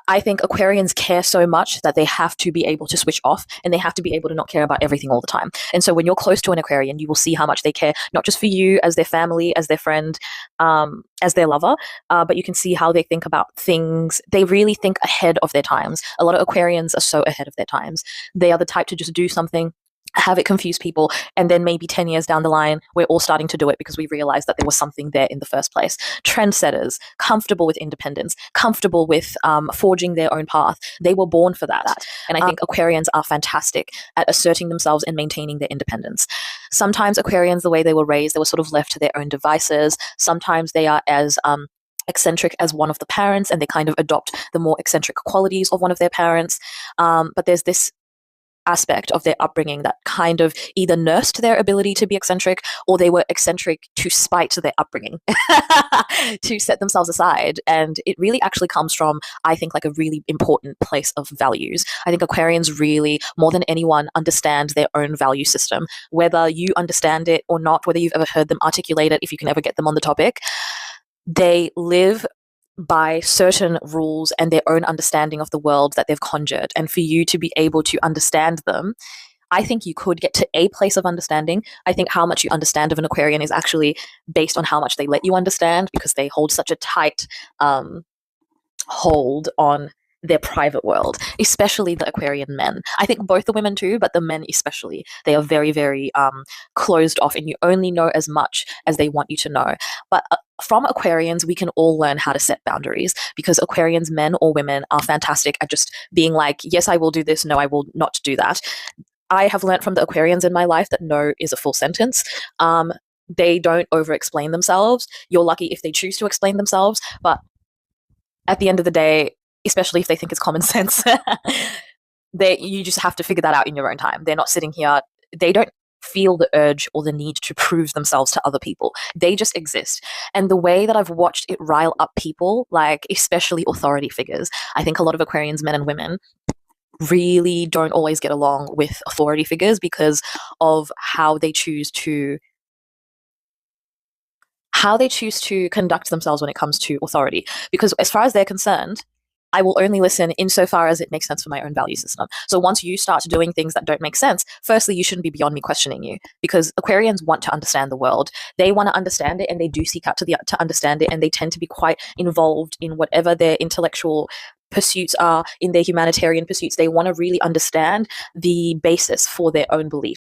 I think Aquarians care so much that they have to be able to switch off and they have to be able to not care about everything all the time. And so when you're close to an Aquarian, you will see how much they care, not just for you as their family, as their friend, as their lover, but you can see how they think about things. They really think ahead of their times. A lot of Aquarians are so ahead of their times. They are the type to just do something, have it confuse people, and then maybe 10 years down the line we're all starting to do it because we realized that there was something there in the first place. Trendsetters, comfortable with independence, comfortable with forging their own path. They were born for that. And I think Aquarians are fantastic at asserting themselves and maintaining their independence. Sometimes Aquarians, the way they were raised, they were sort of left to their own devices. Sometimes they are as eccentric as one of the parents and they kind of adopt the more eccentric qualities of one of their parents. But there's this aspect of their upbringing that kind of either nursed their ability to be eccentric or they were eccentric to spite their upbringing, to set themselves aside. And it really actually comes from, I think, like a really important place of values. I think Aquarians really, more than anyone, understand their own value system. Whether you understand it or not, whether you've ever heard them articulate it, if you can ever get them on the topic, they live by certain rules and their own understanding of the world that they've conjured. And for you to be able to understand them, I think you could get to a place of understanding. I think how much you understand of an Aquarian is actually based on how much they let you understand, because they hold such a tight hold on their private world, especially the Aquarian men. I think both the women too, but the men especially. They are very, very closed off, and you only know as much as they want you to know. But from Aquarians, we can all learn how to set boundaries, because Aquarians, men or women, are fantastic at just being like, yes, I will do this. No, I will not do that. I have learned from the Aquarians in my life that no is a full sentence. They don't over-explain themselves. You're lucky if they choose to explain themselves, but at the end of the day, especially if they think it's common sense, you just have to figure that out in your own time. They're not sitting here. They don't feel the urge or the need to prove themselves to other people. They just exist. And the way that I've watched it rile up people, like especially authority figures, I think a lot of Aquarians, men and women, really don't always get along with authority figures because of how they choose to conduct themselves when it comes to authority. Because as far as they're concerned, I will only listen insofar as it makes sense for my own value system. So once you start doing things that don't make sense, firstly, you shouldn't be beyond me questioning you, because Aquarians want to understand the world. They want to understand it, and they do seek out to understand it, and they tend to be quite involved in whatever their intellectual pursuits are, in their humanitarian pursuits. They want to really understand the basis for their own belief.